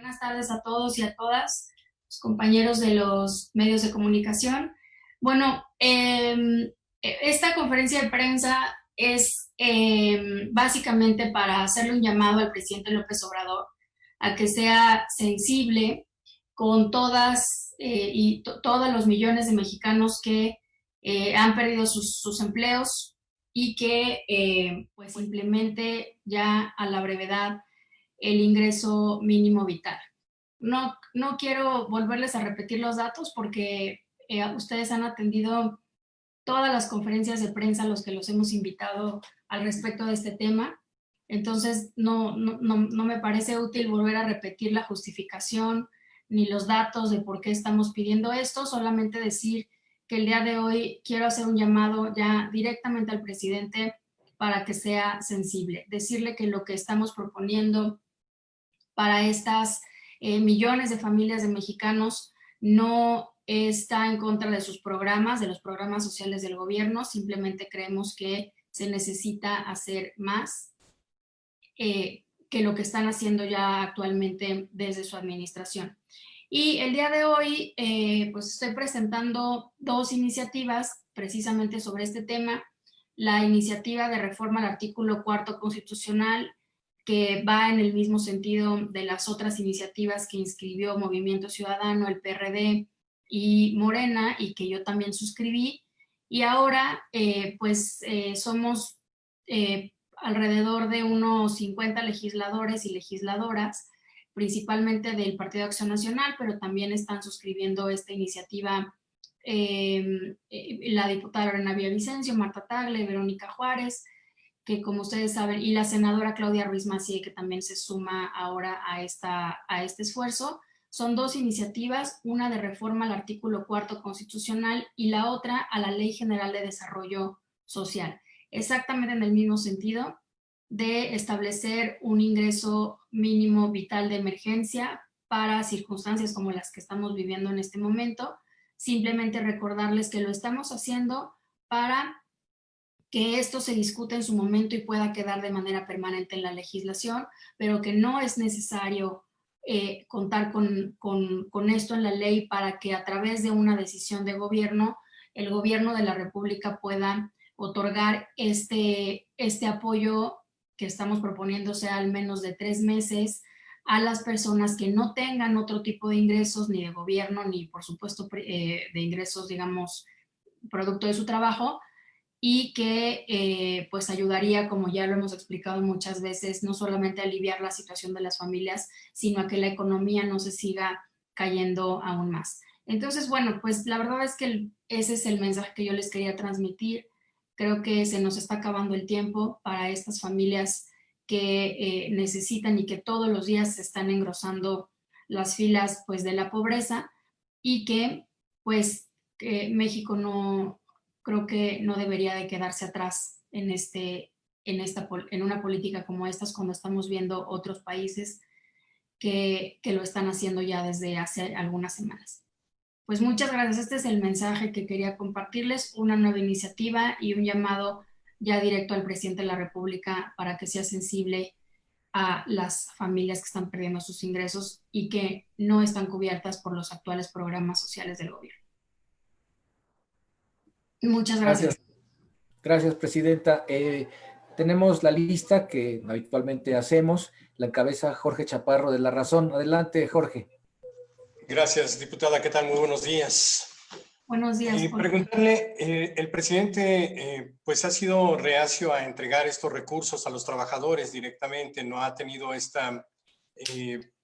Buenas tardes a todos y a todas, los compañeros de los medios de comunicación. Bueno, esta conferencia de prensa es básicamente para hacerle un llamado al presidente López Obrador a que sea sensible con todos los millones de mexicanos que han perdido sus empleos y que pues implemente ya a la brevedad el ingreso mínimo vital. No quiero volverles a repetir los datos porque ustedes han atendido todas las conferencias de prensa a los que los hemos invitado al respecto de este tema. Entonces, no me parece útil volver a repetir la justificación ni los datos de por qué estamos pidiendo esto, solamente decir que el día de hoy quiero hacer un llamado ya directamente al presidente para que sea sensible, decirle que lo que estamos proponiendo para estas millones de familias de mexicanos no está en contra de sus programas, de los programas sociales del gobierno, simplemente creemos que se necesita hacer más que lo que están haciendo ya actualmente desde su administración. Y el día de hoy, pues estoy presentando dos iniciativas precisamente sobre este tema. La iniciativa de reforma al artículo 4 constitucional, que va en el mismo sentido de las otras iniciativas que inscribió Movimiento Ciudadano, el PRD y Morena, y que yo también suscribí. Y ahora, somos alrededor de unos 50 legisladores y legisladoras, principalmente del Partido de Acción Nacional, pero también están suscribiendo esta iniciativa la diputada Lorena Villavicencio, Marta Tagle, Verónica Juárez, que como ustedes saben, y la senadora Claudia Ruiz Massieu, que también se suma ahora a este esfuerzo. Son dos iniciativas, una de reforma al artículo 4 constitucional y la otra a la Ley General de Desarrollo Social, exactamente en el mismo sentido de establecer un ingreso mínimo vital de emergencia para circunstancias como las que estamos viviendo en este momento. Simplemente recordarles que lo estamos haciendo para que esto se discute en su momento y pueda quedar de manera permanente en la legislación, pero que no es necesario contar con esto en la ley para que a través de una decisión de gobierno, el gobierno de la República pueda otorgar este apoyo que estamos proponiendo, sea al menos de 3 meses, a las personas que no tengan otro tipo de ingresos, ni de gobierno, ni por supuesto de ingresos, digamos, producto de su trabajo, y que pues ayudaría, como ya lo hemos explicado muchas veces, no solamente a aliviar la situación de las familias, sino a que la economía no se siga cayendo aún más. Entonces, bueno, pues la verdad es que ese es el mensaje que yo les quería transmitir. Creo que se nos está acabando el tiempo para estas familias que necesitan y que todos los días se están engrosando las filas pues de la pobreza, y que pues México no, creo que no debería de quedarse atrás en una política como estas, cuando estamos viendo otros países que lo están haciendo ya desde hace algunas semanas. Pues muchas gracias. Este es el mensaje que quería compartirles, una nueva iniciativa y un llamado ya directo al presidente de la República para que sea sensible a las familias que están perdiendo sus ingresos y que no están cubiertas por los actuales programas sociales del gobierno. Muchas gracias. Gracias, gracias, presidenta. Tenemos la lista que habitualmente hacemos, la encabeza Jorge Chaparro de La Razón. Adelante, Jorge. Gracias, diputada. ¿Qué tal? Muy buenos días. Buenos días, Jorge. Preguntarle, el presidente pues ha sido reacio a entregar estos recursos a los trabajadores directamente, no ha tenido esta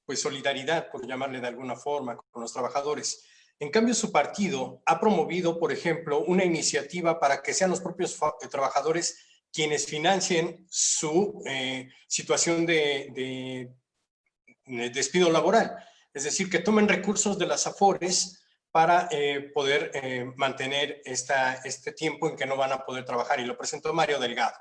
pues solidaridad, por llamarle de alguna forma, con los trabajadores. En cambio, su partido ha promovido, por ejemplo, una iniciativa para que sean los propios trabajadores quienes financien su situación de despido laboral. Es decir, que tomen recursos de las AFORES para poder mantener este tiempo en que no van a poder trabajar, y lo presentó Mario Delgado.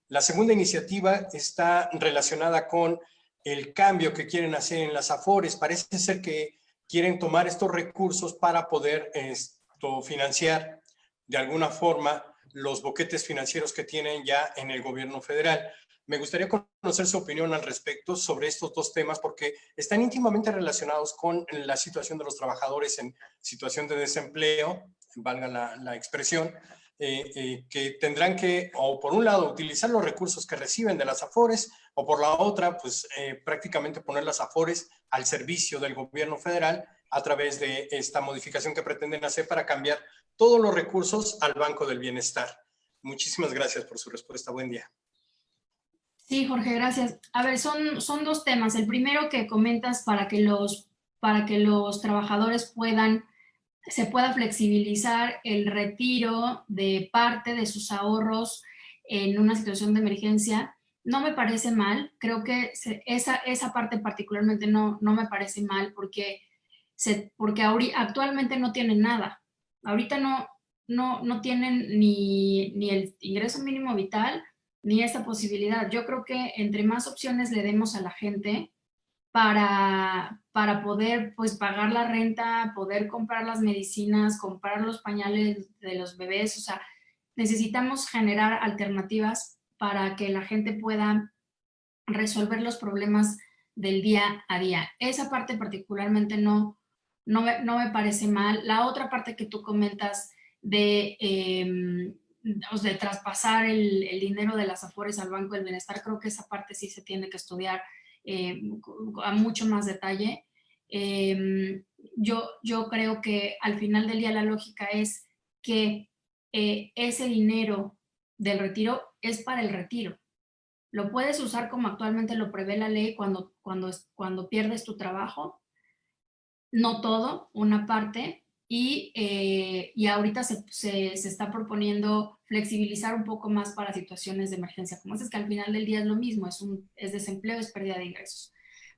La segunda iniciativa está relacionada con el cambio que quieren hacer en las AFORES. Parece ser que quieren tomar estos recursos para poder financiar de alguna forma los boquetes financieros que tienen ya en el gobierno federal. Me gustaría conocer su opinión al respecto sobre estos dos temas porque están íntimamente relacionados con la situación de los trabajadores en situación de desempleo, valga la expresión, que tendrán que, o por un lado, utilizar los recursos que reciben de las AFORES, o por la otra, pues prácticamente poner las AFORES al servicio del gobierno federal a través de esta modificación que pretenden hacer para cambiar todos los recursos al Banco del Bienestar. Muchísimas gracias por su respuesta. Buen día. Sí, Jorge, gracias. A ver, son dos temas. El primero que comentas para que los trabajadores se pueda flexibilizar el retiro de parte de sus ahorros en una situación de emergencia, no me parece mal. Creo que esa parte particularmente no me parece mal porque actualmente no tienen nada. Ahorita no tienen ni el ingreso mínimo vital ni esta posibilidad. Yo creo que entre más opciones le demos a la gente para poder pues pagar la renta, poder comprar las medicinas, comprar los pañales de los bebés, o sea, necesitamos generar alternativas para que la gente pueda resolver los problemas del día a día. Esa parte particularmente no me parece mal. La otra parte que tú comentas de traspasar el dinero de las AFORES al Banco del Bienestar, creo que esa parte sí se tiene que estudiar a mucho más detalle. Yo creo que al final del día la lógica es que ese dinero del retiro es para el retiro. Lo puedes usar como actualmente lo prevé la ley cuando pierdes tu trabajo, no todo, una parte, y ahorita se está proponiendo flexibilizar un poco más para situaciones de emergencia como esas, que al final del día es lo mismo, es desempleo, es pérdida de ingresos,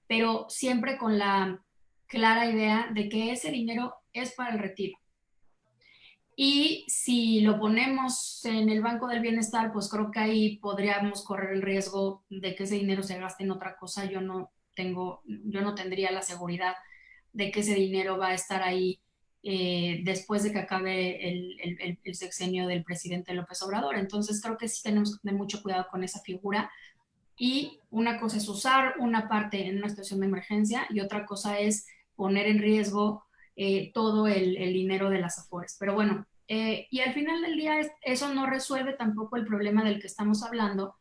pero siempre con la clara idea de que ese dinero es para el retiro. Y si lo ponemos en el Banco del Bienestar, pues creo que ahí podríamos correr el riesgo de que ese dinero se gaste en otra cosa. Yo no tendría la seguridad de que ese dinero va a estar ahí después de que acabe el sexenio del presidente López Obrador. Entonces creo que sí tenemos que tener mucho cuidado con esa figura. Y una cosa es usar una parte en una situación de emergencia y otra cosa es poner en riesgo todo el dinero de las AFORES. Pero bueno, y al final del día eso no resuelve tampoco el problema del que estamos hablando,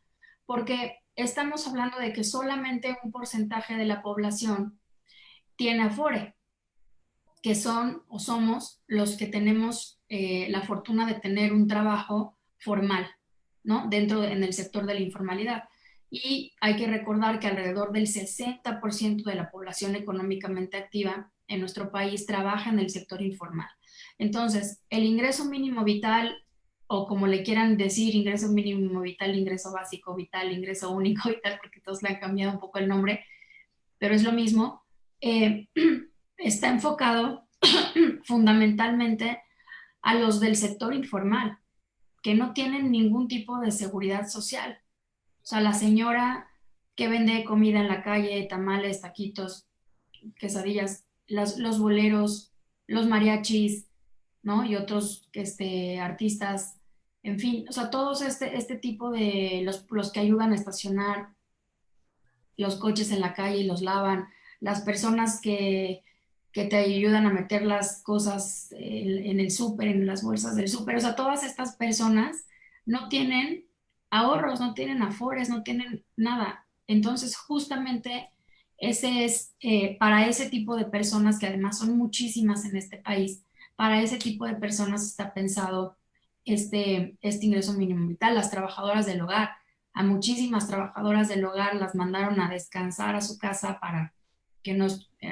porque estamos hablando de que solamente un porcentaje de la población tiene Afore, que son o somos los que tenemos la fortuna de tener un trabajo formal, ¿no? En el sector de la informalidad. Y hay que recordar que alrededor del 60% de la población económicamente activa en nuestro país trabaja en el sector informal. Entonces, el ingreso mínimo vital, o como le quieran decir, ingreso mínimo vital, ingreso básico vital, ingreso único vital, porque todos le han cambiado un poco el nombre, pero es lo mismo, está enfocado fundamentalmente a los del sector informal, que no tienen ningún tipo de seguridad social. O sea, la señora que vende comida en la calle, tamales, taquitos, quesadillas, los boleros, los mariachis, ¿no? Y otros artistas, en fin, o sea, todos este tipo de los que ayudan a estacionar los coches en la calle y los lavan, las personas que te ayudan a meter las cosas en el súper, en las bolsas del súper, o sea, todas estas personas no tienen ahorros, no tienen afores, no tienen nada. Entonces, justamente ese es para ese tipo de personas, que además son muchísimas en este país, para ese tipo de personas está pensado este ingreso mínimo vital, las trabajadoras del hogar. A muchísimas trabajadoras del hogar las mandaron a descansar a su casa para que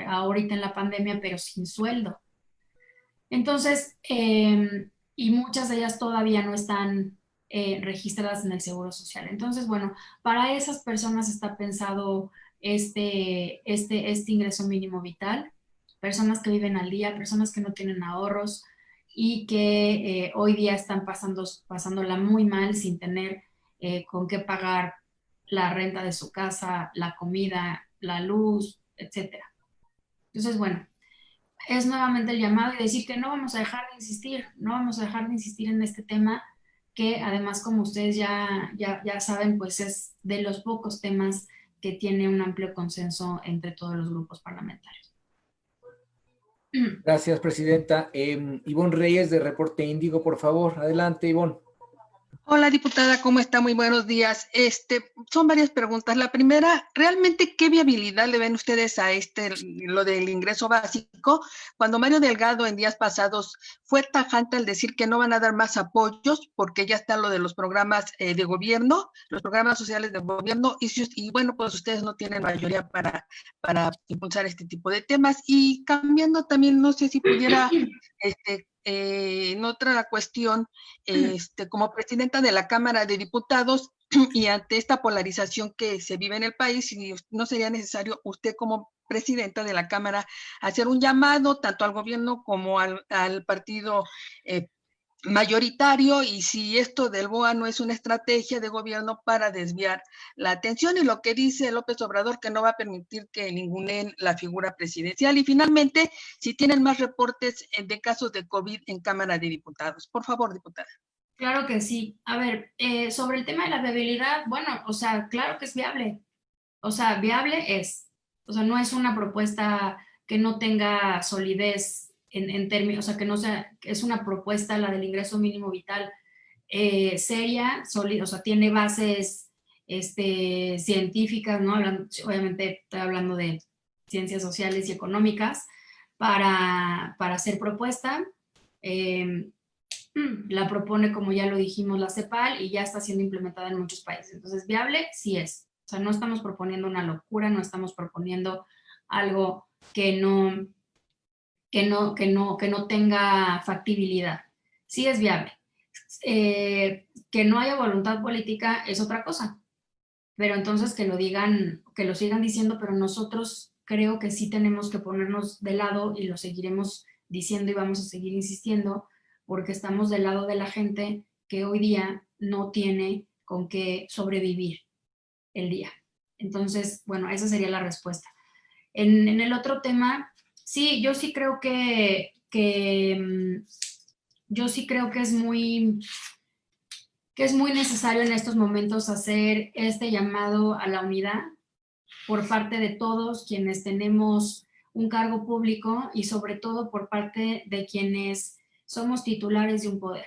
ahorita en la pandemia, pero sin sueldo. Entonces, y muchas de ellas todavía no están registradas en el Seguro Social. Entonces, bueno, para esas personas está pensado este ingreso mínimo vital, personas que viven al día, personas que no tienen ahorros y que hoy día están pasándola muy mal sin tener con qué pagar la renta de su casa, la comida, la luz, etcétera. Entonces, bueno, es nuevamente el llamado y decir que no vamos a dejar de insistir, no vamos a dejar de insistir en este tema, que además, como ustedes ya saben, pues es de los pocos temas que tiene un amplio consenso entre todos los grupos parlamentarios. Gracias, presidenta. Ivonne Reyes, de Reporte Índigo, por favor. Adelante, Ivonne. Hola, diputada, ¿cómo está? Muy buenos días. Son varias preguntas. La primera, ¿realmente qué viabilidad le ven ustedes a lo del ingreso básico? Cuando Mario Delgado en días pasados fue tajante al decir que no van a dar más apoyos porque ya está lo de los programas de gobierno, los programas sociales de gobierno, y bueno, pues ustedes no tienen mayoría para impulsar este tipo de temas. Y cambiando también, no sé si pudiera, en otra cuestión, como presidenta de la Cámara de Diputados y ante esta polarización que se vive en el país, ¿no sería necesario usted como presidenta de la Cámara hacer un llamado tanto al gobierno como al partido mayoritario, y si esto del BOA no es una estrategia de gobierno para desviar la atención, y lo que dice López Obrador, que no va a permitir que ninguneen la figura presidencial? Y finalmente, si tienen más reportes de casos de COVID en Cámara de Diputados. Por favor, diputada. Claro que sí. A ver, sobre el tema de la viabilidad, bueno, o sea, claro que es viable. O sea, viable es. O sea, no es una propuesta que no tenga solidez en términos, o sea, que no sea, es una propuesta, la del ingreso mínimo vital, seria, sólida, o sea, tiene bases científicas, ¿no? Obviamente estoy hablando de ciencias sociales y económicas, para hacer propuesta. La propone, como ya lo dijimos, la CEPAL, y ya está siendo implementada en muchos países. Entonces, viable sí es. O sea, no estamos proponiendo una locura, no estamos proponiendo algo que no tenga factibilidad. Sí es viable. Que no haya voluntad política es otra cosa. Pero entonces que lo digan, que lo sigan diciendo, pero nosotros creo que sí tenemos que ponernos de lado, y lo seguiremos diciendo y vamos a seguir insistiendo, porque estamos del lado de la gente que hoy día no tiene con qué sobrevivir el día. Entonces, bueno, esa sería la respuesta. En el otro tema, sí, yo sí creo que es muy necesario en estos momentos hacer este llamado a la unidad por parte de todos quienes tenemos un cargo público, y sobre todo por parte de quienes somos titulares de un poder.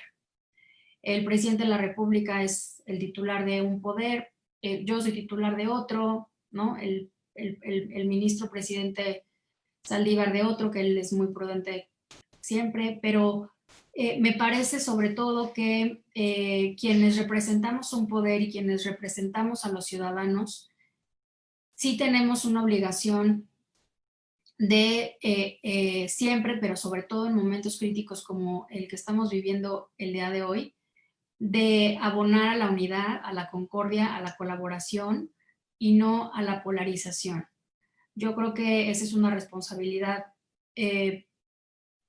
El presidente de la República es el titular de un poder, yo soy titular de otro, ¿no? El ministro presidente Saldívar de otro, que él es muy prudente siempre, pero me parece sobre todo que quienes representamos un poder y quienes representamos a los ciudadanos, sí tenemos una obligación de siempre, pero sobre todo en momentos críticos como el que estamos viviendo el día de hoy, de abonar a la unidad, a la concordia, a la colaboración, y no a la polarización. Yo creo que esa es una responsabilidad en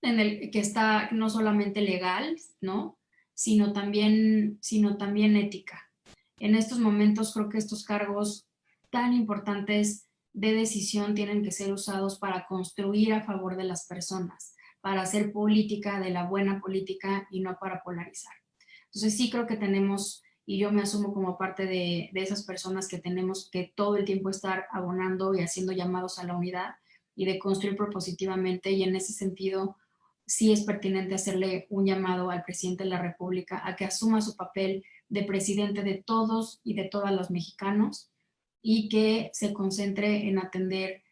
el que está no solamente legal, ¿no? sino también ética. En estos momentos creo que estos cargos tan importantes de decisión tienen que ser usados para construir a favor de las personas, para hacer política de la buena política y no para polarizar. Entonces sí creo que tenemos, y yo me asumo como parte de esas personas que tenemos que todo el tiempo estar abonando y haciendo llamados a la unidad y de construir propositivamente, y en ese sentido sí es pertinente hacerle un llamado al presidente de la República a que asuma su papel de presidente de todos y de todas los mexicanos, y que se concentre en atender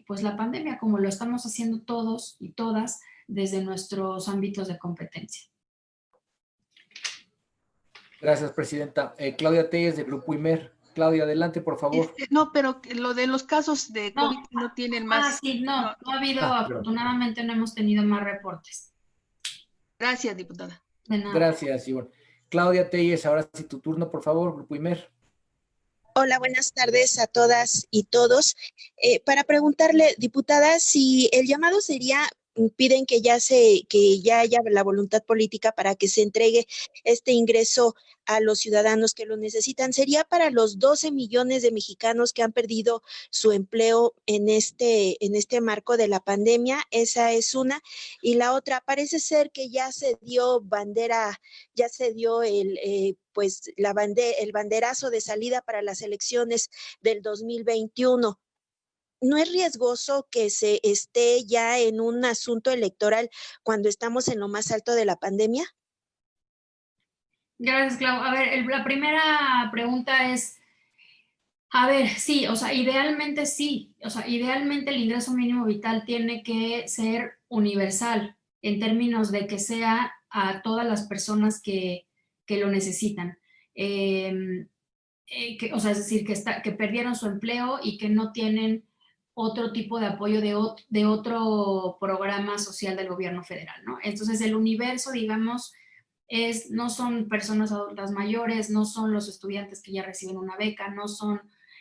pues la pandemia, como lo estamos haciendo todos y todas desde nuestros ámbitos de competencia. Gracias, presidenta. Claudia Telles, de Grupo IMER. Claudia, adelante, por favor. No, pero lo de los casos de COVID no tienen más. Sí, no ha habido, afortunadamente no hemos tenido más reportes. Gracias, diputada. De nada. Gracias, Ivonne. Claudia Telles, ahora sí tu turno, por favor, Grupo IMER. Hola, buenas tardes a todas y todos. Para preguntarle, diputada, si el llamado sería piden que ya haya la voluntad política para que se entregue este ingreso a los ciudadanos que lo necesitan. Sería para los 12 millones de mexicanos que han perdido su empleo en este marco de la pandemia. Esa es una. Y la otra, parece ser que ya se dio el banderazo de salida para las elecciones del 2021. ¿No es riesgoso que se esté ya en un asunto electoral cuando estamos en lo más alto de la pandemia? Gracias, Clau. A ver, la primera pregunta es, a ver, sí, o sea, idealmente sí, o sea, idealmente el ingreso mínimo vital tiene que ser universal en términos de que sea a todas las personas que lo necesitan. O sea, es decir, que perdieron su empleo y que no tienen otro tipo de apoyo de otro programa social del gobierno federal, ¿no? Entonces, el universo, digamos, no son personas adultas mayores, no son los estudiantes que ya reciben una beca, no son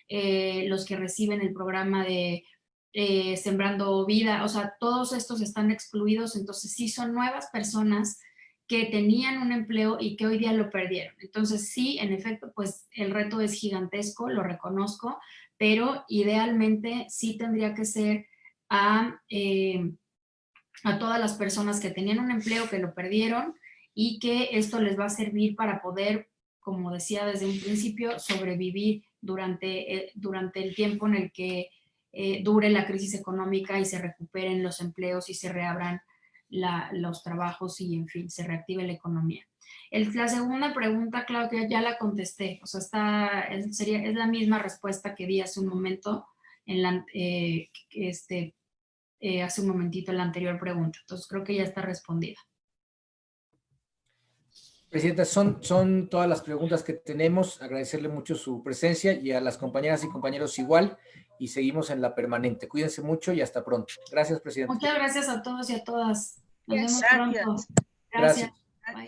los que reciben el programa de Sembrando Vida, o sea, todos estos están excluidos, entonces sí son nuevas personas que tenían un empleo y que hoy día lo perdieron. Entonces sí, en efecto, pues el reto es gigantesco, lo reconozco, pero idealmente sí tendría que ser a todas las personas que tenían un empleo, que lo perdieron y que esto les va a servir para poder, como decía desde un principio, sobrevivir durante el tiempo en el que dure la crisis económica y se recuperen los empleos y se reabran los trabajos y, en fin, se reactive la economía. La segunda pregunta, claro que ya la contesté, o sea, es la misma respuesta que di hace un momento hace un momentito en la anterior pregunta. Entonces creo que ya está respondida. Presidenta, son todas las preguntas que tenemos. Agradecerle mucho su presencia y a las compañeras y compañeros igual. Y seguimos en la permanente. Cuídense mucho y hasta pronto. Gracias, Presidenta. Muchas gracias a todos y a todas. Nos vemos Gracias. pronto. Gracias. Bye.